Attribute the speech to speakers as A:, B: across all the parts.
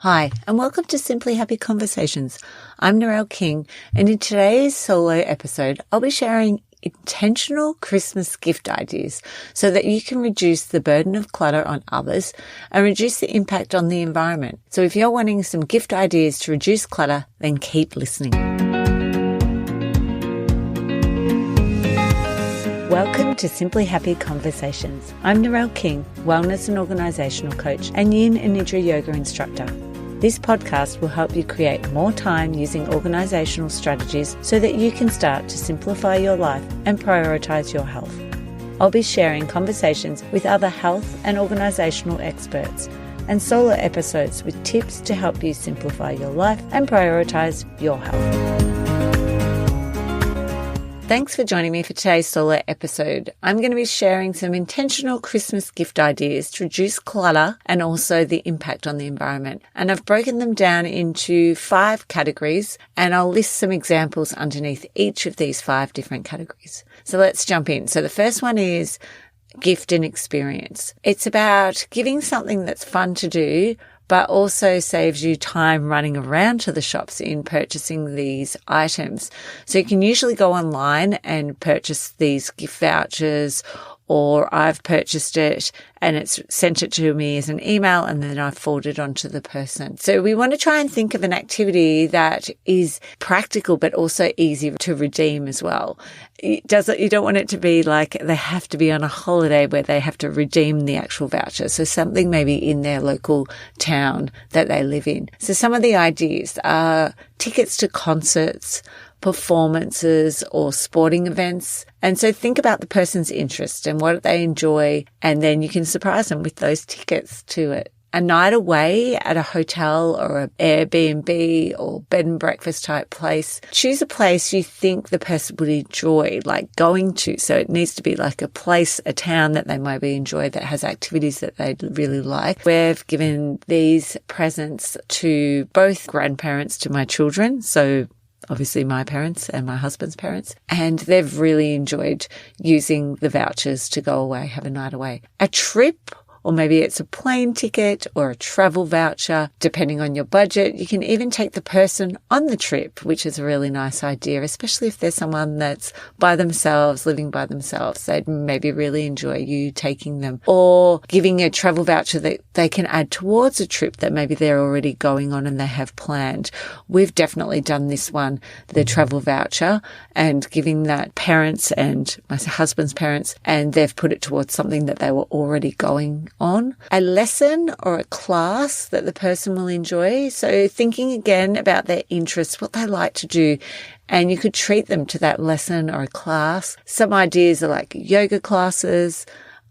A: Hi, and welcome to Simply Happy Conversations. I'm Narelle King, and in today's solo episode, I'll be sharing intentional Christmas gift ideas so that you can reduce the burden of clutter on others and reduce the impact on the environment. So if you're wanting some gift ideas to reduce clutter, then keep listening. Welcome to Simply Happy Conversations. I'm Narelle King, wellness and organisational coach and yin and nidra yoga instructor. This podcast will help you create more time using organisational strategies so that you can start to simplify your life and prioritise your health. I'll be sharing conversations with other health and organisational experts and solo episodes with tips to help you simplify your life and prioritise your health. Thanks for joining me for today's solo episode. I'm going to be sharing some intentional Christmas gift ideas to reduce clutter and also the impact on the environment. And I've broken them down into 5 categories, and I'll list some examples underneath each of these 5 different categories. So let's jump in. So the first one is gift and experience. It's about giving something that's fun to do, but also saves you time running around to the shops in purchasing these items. So you can usually go online and purchase these gift vouchers, or I've purchased it and it's sent it to me as an email and then I've forwarded on to the person. So we want to try and think of an activity that is practical but also easy to redeem as well. You don't want it to be like they have to be on a holiday where they have to redeem the actual voucher. So something maybe in their local town that they live in. So some of the ideas are tickets to concerts, performances or sporting events. And so think about the person's interest and what they enjoy, and then you can surprise them with those tickets to it. A night away at a hotel or an Airbnb or bed and breakfast type place. Choose a place you think the person would enjoy, like going to. So it needs to be like a place, a town that they maybe enjoy that has activities that they really like. We've given these presents to both grandparents to my children. So obviously my parents and my husband's parents, and they've really enjoyed using the vouchers to go away, have a night away. A trip, or maybe it's a plane ticket or a travel voucher, depending on your budget. You can even take the person on the trip, which is a really nice idea, especially if there's someone that's by themselves, living by themselves. They'd maybe really enjoy you taking them, or giving a travel voucher that they can add towards a trip that maybe they're already going on and they have planned. We've definitely done this one, the travel voucher, and giving that parents and my husband's parents, and they've put it towards something that they were already going on. A lesson or a class that the person will enjoy. So thinking again about their interests, what they like to do, and you could treat them to that lesson or a class. Some ideas are like yoga classes,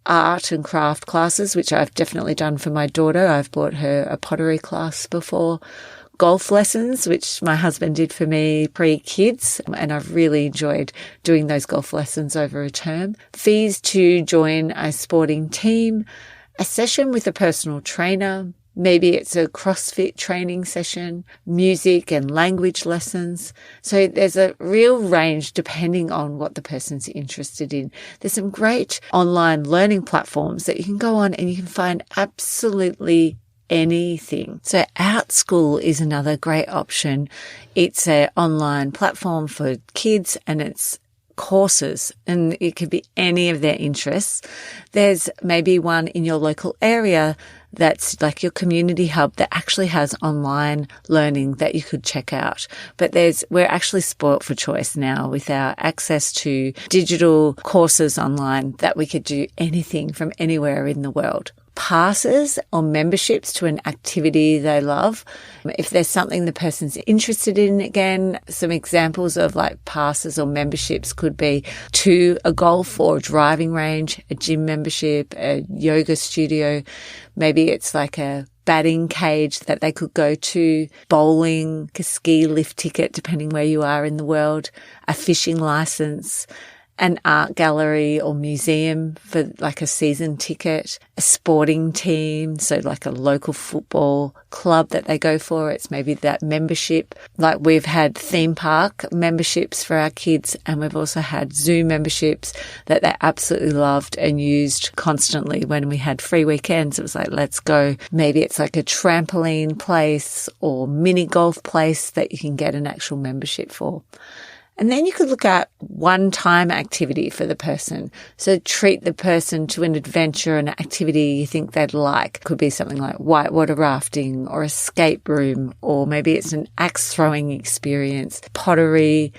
A: art and craft classes, which I've definitely done for my daughter. I've bought her a pottery class before. Golf lessons, which my husband did for me pre-kids, and I've really enjoyed doing those golf lessons over a term. Fees to join a sporting team, a session with a personal trainer, maybe it's a CrossFit training session, music and language lessons. So there's a real range depending on what the person's interested in. There's some great online learning platforms that you can go on and you can find absolutely anything. So OutSchool is another great option. It's an online platform for kids and it's courses, and it could be any of their interests. There's maybe one in your local area that's like your community hub that actually has online learning that you could check out. But we're actually spoilt for choice now with our access to digital courses online that we could do anything from anywhere in the world. Passes or memberships to an activity they love. If there's something the person's interested in, again, some examples of like passes or memberships could be to a golf or driving range, a gym membership, a yoga studio. Maybe it's like a batting cage that they could go to, bowling, a ski lift ticket, depending where you are in the world, a fishing license, an art gallery or museum for like a season ticket, a sporting team, so like a local football club that they go for. It's maybe that membership. Like we've had theme park memberships for our kids, and we've also had zoo memberships that they absolutely loved and used constantly when we had free weekends. It was like, let's go. Maybe it's like a trampoline place or mini golf place that you can get an actual membership for. And then you could look at one-time activity for the person. So treat the person to an adventure, an activity you think they'd like. Could be something like whitewater rafting or escape room, or maybe it's an axe throwing experience, pottery,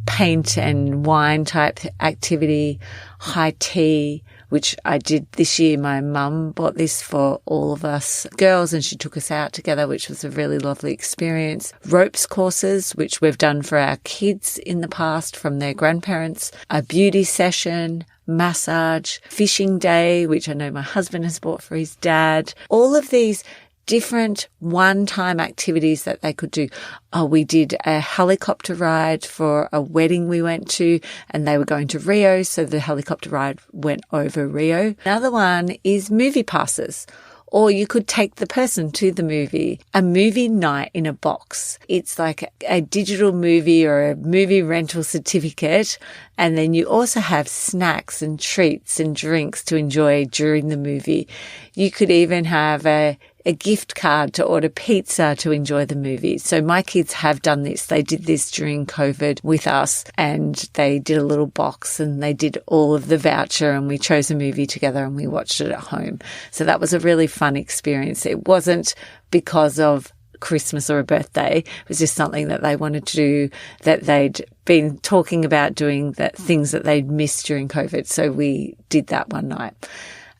A: paint and wine type activity, high tea, which I did this year. My mum bought this for all of us girls and she took us out together, which was a really lovely experience. Ropes courses, which we've done for our kids in the past from their grandparents. A beauty session, massage, fishing day, which I know my husband has bought for his dad. All of these different one-time activities that they could do. Oh, we did a helicopter ride for a wedding we went to, and they were going to Rio, so the helicopter ride went over Rio. Another one is movie passes. Or you could take the person to the movie, a movie night in a box. It's like a digital movie or a movie rental certificate. And then you also have snacks and treats and drinks to enjoy during the movie. You could even have a gift card to order pizza to enjoy the movie. So my kids have done this. They did this during COVID with us, and they did a little box and they did all of the voucher, and we chose a movie together and we watched it at home. So that was a really fun experience. It wasn't because of Christmas or a birthday. It was just something that they wanted to do, that they'd been talking about doing, that things that they'd missed during COVID. So we did that one night.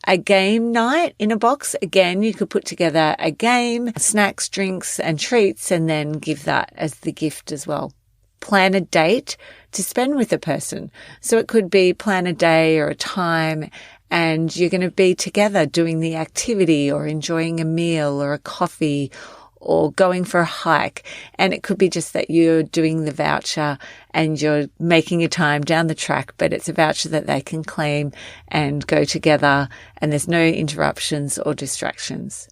A: A game night in a box. Again, you could put together a game, snacks, drinks and treats, and then give that as the gift as well. Plan a date to spend with a person. So it could be plan a day or a time, and you're going to be together doing the activity or enjoying a meal or a coffee or going for a hike. And it could be just that you're doing the voucher and you're making a time down the track, but it's a voucher that they can claim and go together, and there's no interruptions or distractions.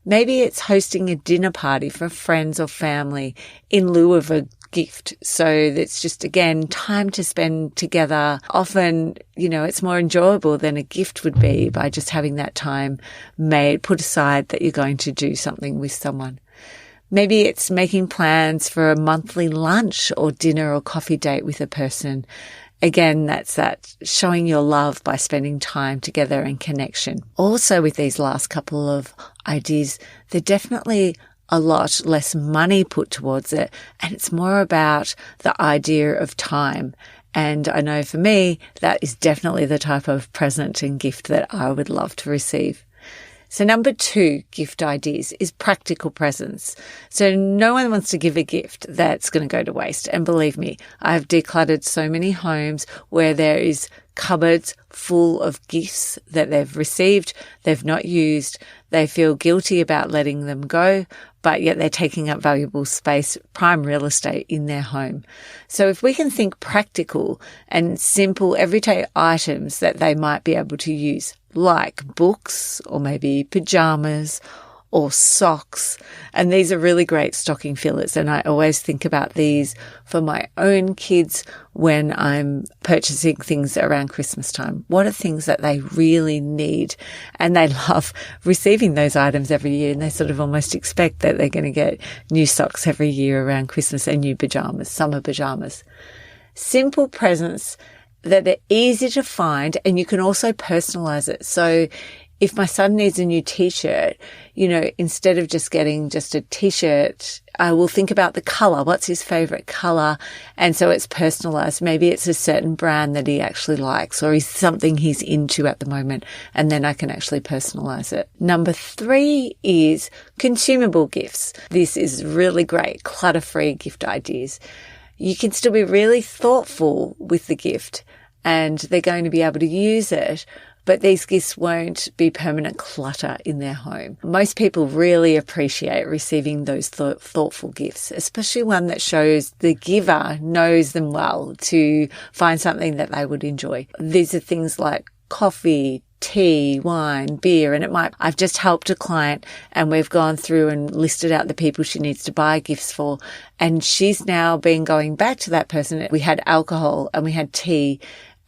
A: Maybe it's hosting a dinner party for friends or family in lieu of a gift. So it's just, again, time to spend together. Often, it's more enjoyable than a gift would be by just having that time put aside that you're going to do something with someone. Maybe it's making plans for a monthly lunch or dinner or coffee date with a person. Again, that's that showing your love by spending time together and connection. Also, with these last couple of ideas, they're definitely a lot less money put towards it, and it's more about the idea of time. And I know for me, that is definitely the type of present and gift that I would love to receive. So number 2 gift ideas is practical presents. So no one wants to give a gift that's going to go to waste. And believe me, I've decluttered so many homes where there is cupboards full of gifts that they've received, they've not used, they feel guilty about letting them go, but yet they're taking up valuable space, prime real estate in their home. So if we can think practical and simple everyday items that they might be able to use, like books or maybe pajamas or socks. And these are really great stocking fillers. And I always think about these for my own kids when I'm purchasing things around Christmas time. What are things that they really need? And they love receiving those items every year. And they sort of almost expect that they're going to get new socks every year around Christmas and new pajamas, summer pajamas. Simple presents that are easy to find, and you can also personalize it. So if my son needs a new t-shirt, instead of just getting just a t-shirt, I will think about the color. What's his favorite color? And so it's personalized. Maybe it's a certain brand that he actually likes, or is something he's into at the moment. And then I can actually personalize it. Number 3 is consumable gifts. This is really great, clutter-free gift ideas. You can still be really thoughtful with the gift, and they're going to be able to use it, but these gifts won't be permanent clutter in their home. Most people really appreciate receiving those thoughtful gifts, especially one that shows the giver knows them well to find something that they would enjoy. These are things like coffee, tea, wine, beer, and I've just helped a client and we've gone through and listed out the people she needs to buy gifts for. And she's now been going back to that person. We had alcohol and we had tea,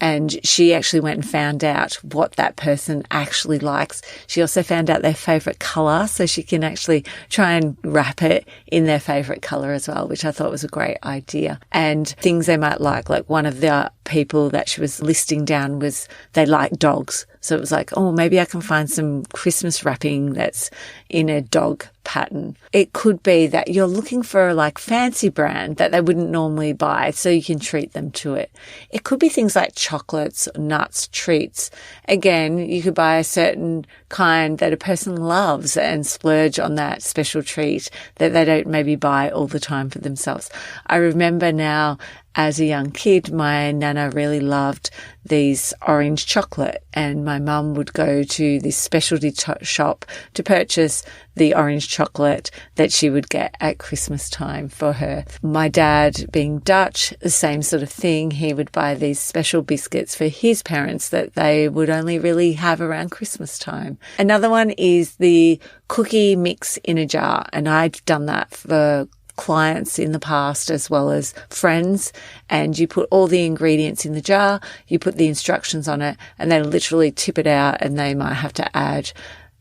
A: and she actually went and found out what that person actually likes. She also found out their favorite color, so she can actually try and wrap it in their favorite color as well, which I thought was a great idea. And things they might like one of the people that she was listing down was they like dogs. So it was like, oh, maybe I can find some Christmas wrapping that's in a dog pattern. It could be that you're looking for a fancy brand that they wouldn't normally buy, so you can treat them to it. It could be things like chocolates, nuts, treats. Again, you could buy a certain kind that a person loves and splurge on that special treat that they don't maybe buy all the time for themselves. I remember now, as a young kid, my nana really loved these orange chocolate, and my mum would go to this specialty shop to purchase the orange chocolate that she would get at Christmas time for her. My dad, being Dutch, the same sort of thing. He would buy these special biscuits for his parents that they would only really have around Christmas time. Another one is the cookie mix in a jar, and I've done that for clients in the past as well as friends, and you put all the ingredients in the jar, you put the instructions on it, and they literally tip it out, and they might have to add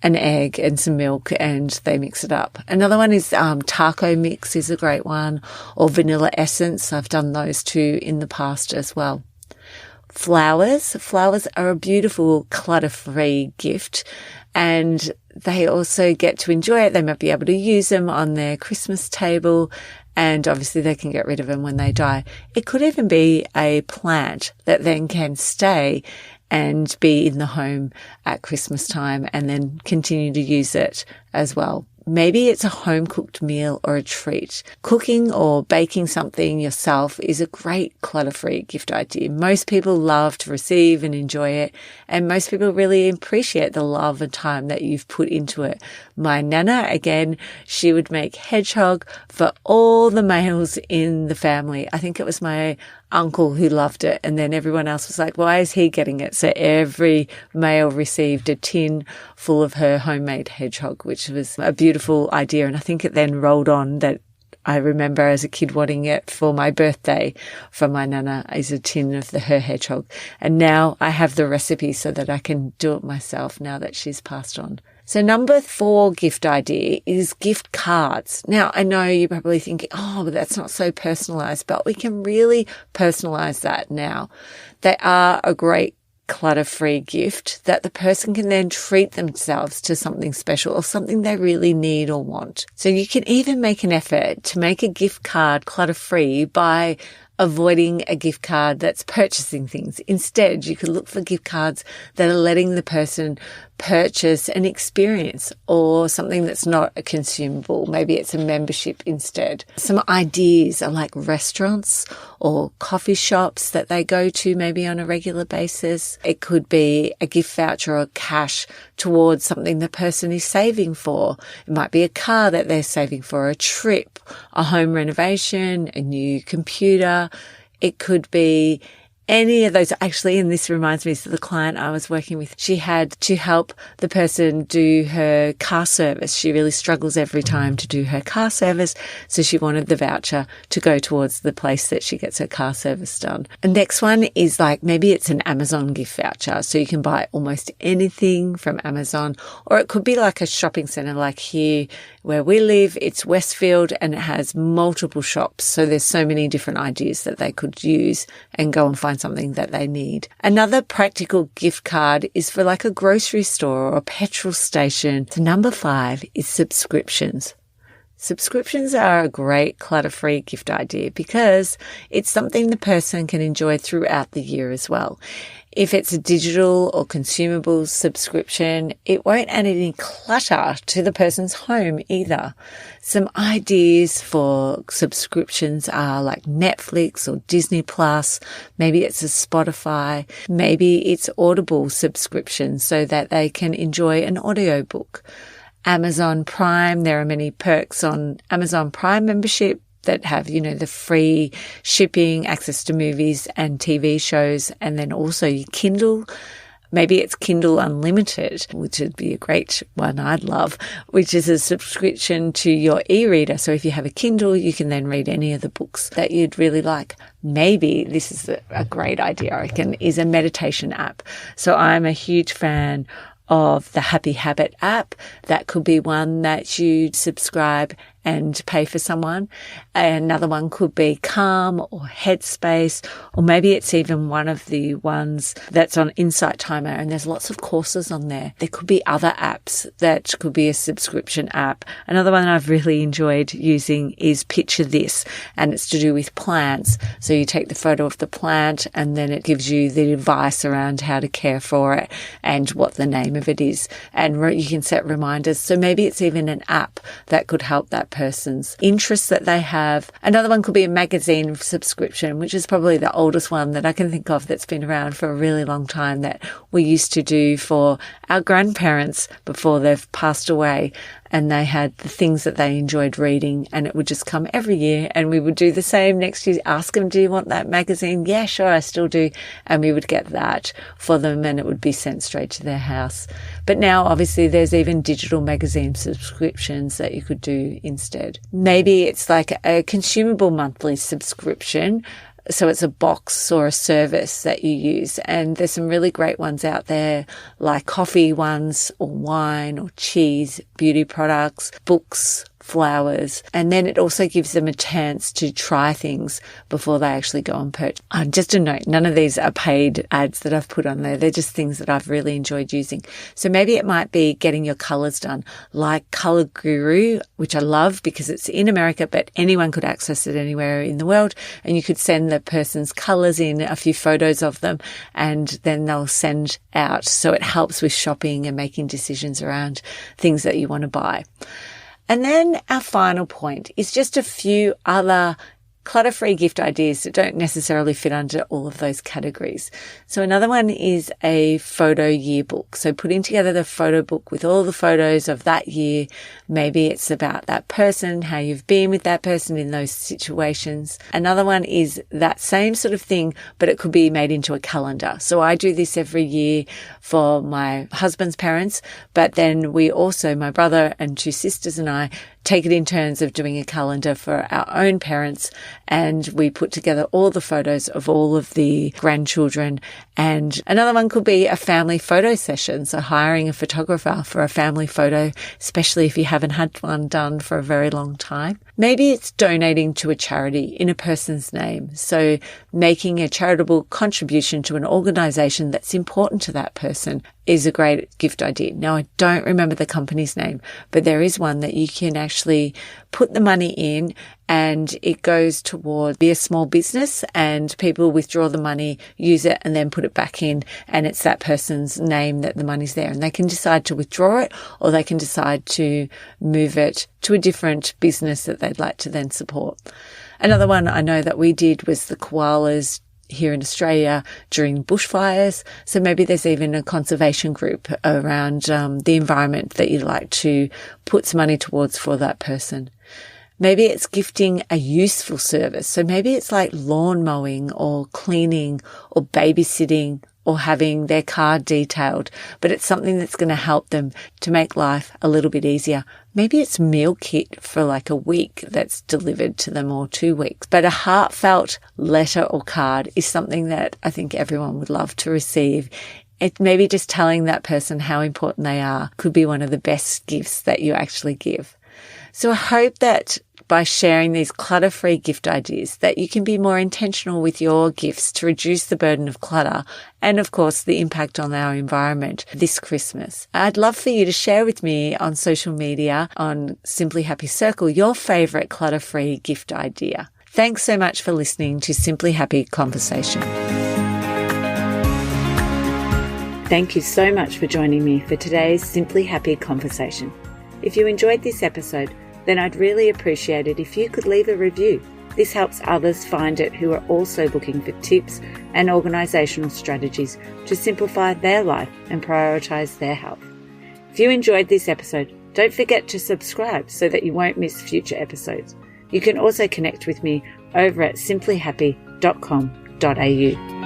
A: an egg and some milk and they mix it up. Another one is taco mix is a great one, or vanilla essence. I've done those two in the past as well. Flowers are a beautiful clutter-free gift, and they also get to enjoy it. They might be able to use them on their Christmas table, and obviously they can get rid of them when they die. It could even be a plant that then can stay and be in the home at Christmas time and then continue to use it as well. Maybe it's a home-cooked meal or a treat. Cooking or baking something yourself is a great clutter-free gift idea. Most people love to receive and enjoy it, and most people really appreciate the love and time that you've put into it. My nana, again, she would make hedgehog for all the males in the family. I think it was my uncle who loved it, and then everyone else was like, why is he getting it? So every male received a tin full of her homemade hedgehog, which was a beautiful idea. And I think it then rolled on that I remember as a kid wanting it for my birthday from my nana is a tin of her hedgehog. And now I have the recipe so that I can do it myself now that she's passed on. So number 4 gift idea is gift cards. Now, I know you're probably thinking, oh, but that's not so personalized, but we can really personalize that now. They are a great clutter-free gift that the person can then treat themselves to something special or something they really need or want. So you can even make an effort to make a gift card clutter-free by avoiding a gift card that's purchasing things. Instead, you could look for gift cards that are letting the person purchase an experience or something that's not a consumable. Maybe it's a membership instead. Some ideas are like restaurants or coffee shops that they go to maybe on a regular basis. It could be a gift voucher or cash towards something the person is saving for. It might be a car that they're saving for, a trip, a home renovation, a new computer. It could be any of those. Actually, and this reminds me of the client I was working with. She had to help the person do her car service. She really struggles every time to do her car service. So she wanted the voucher to go towards the place that she gets her car service done. The next one is like, maybe it's an Amazon gift voucher. So you can buy almost anything from Amazon, or it could be like a shopping center, like here where we live. It's Westfield and it has multiple shops. So there's so many different ideas that they could use and go and find something that they need. Another practical gift card is for like a grocery store or a petrol station. So number 5 is subscriptions. Subscriptions are a great clutter-free gift idea because it's something the person can enjoy throughout the year as well. If it's a digital or consumable subscription, it won't add any clutter to the person's home either. Some ideas for subscriptions are like Netflix or Disney Plus. Maybe it's a Spotify. Maybe it's Audible subscription so that they can enjoy an audiobook. Amazon Prime, there are many perks on Amazon Prime membership that have, the free shipping, access to movies and TV shows, and then also your Kindle. Maybe it's Kindle Unlimited, which would be a great one I'd love, which is a subscription to your e-reader. So if you have a Kindle, you can then read any of the books that you'd really like. Maybe this is a great idea, I reckon, is a meditation app. So I'm a huge fan of the Happy Habit app. That could be one that you subscribe and pay for someone. Another one could be Calm or Headspace, or maybe it's even one of the ones that's on Insight Timer, and there's lots of courses on there. There could be other apps that could be a subscription app. Another one I've really enjoyed using is Picture This, and it's to do with plants. So you take the photo of the plant and then it gives you the advice around how to care for it and what the name of it is. And you can set reminders. So maybe it's even an app that could help that person's interests that they have. Another one could be a magazine subscription, which is probably the oldest one that I can think of that's been around for a really long time, that we used to do for our grandparents before they've passed away. And they had the things that they enjoyed reading, and it would just come every year, and we would do the same next year. Ask them, do you want that magazine? Yeah, sure, I still do. And we would get that for them, and it would be sent straight to their house. But now, obviously, there's even digital magazine subscriptions that you could do instead. Maybe it's like a consumable monthly subscription. So it's a box or a service that you use. And there's some really great ones out there, like coffee ones or wine or cheese, beauty products, books, flowers. And then it also gives them a chance to try things before they actually go and purchase. Just a note, none of these are paid ads that I've put on there. They're just things that I've really enjoyed using. So maybe it might be getting your colors done, like Color Guru, which I love because it's in America, but anyone could access it anywhere in the world. And you could send the person's colors in, a few photos of them, and then they'll send out. So it helps with shopping and making decisions around things that you want to buy. And then our final point is just a few other clutter-free gift ideas that don't necessarily fit under all of those categories. So another one is a photo yearbook. So putting together the photo book with all the photos of that year. Maybe it's about that person, how you've been with that person in those situations. Another one is that same sort of thing, but it could be made into a calendar. So I do this every year for my husband's parents, but then we also, my brother and two sisters and I, take it in turns of doing a calendar for our own parents, and we put together all the photos of all of the grandchildren. And another one could be a family photo session, so hiring a photographer for a family photo, especially if you haven't had one done for a very long time. Maybe it's donating to a charity in a person's name, so making a charitable contribution to an organisation that's important to that person is a great gift idea. Now, I don't remember the company's name, but there is one that you can actually put the money in and it goes toward be a small business, and people withdraw the money, use it, and then put it back in, and it's that person's name that the money's there. And they can decide to withdraw it, or they can decide to move it to a different business that they'd like to then support. Another one I know that we did was the koalas here in Australia during bushfires. So maybe there's even a conservation group around the environment that you'd like to put some money towards for that person. Maybe it's gifting a useful service. So maybe it's like lawn mowing or cleaning or babysitting or having their car detailed, but it's something that's going to help them to make life a little bit easier. Maybe it's meal kit for like a week that's delivered to them, or 2 weeks. But a heartfelt letter or card is something that I think everyone would love to receive. It maybe just telling that person how important they are could be one of the best gifts that you actually give. So I hope that by sharing these clutter-free gift ideas that you can be more intentional with your gifts to reduce the burden of clutter and, of course, the impact on our environment this Christmas. I'd love for you to share with me on social media on Simply Happy Circle your favourite clutter-free gift idea. Thanks so much for listening to Simply Happy Conversation. Thank you so much for joining me for today's Simply Happy Conversation. If you enjoyed this episode, then I'd really appreciate it if you could leave a review. This helps others find it who are also looking for tips and organisational strategies to simplify their life and prioritise their health. If you enjoyed this episode, don't forget to subscribe so that you won't miss future episodes. You can also connect with me over at simplyhappy.com.au.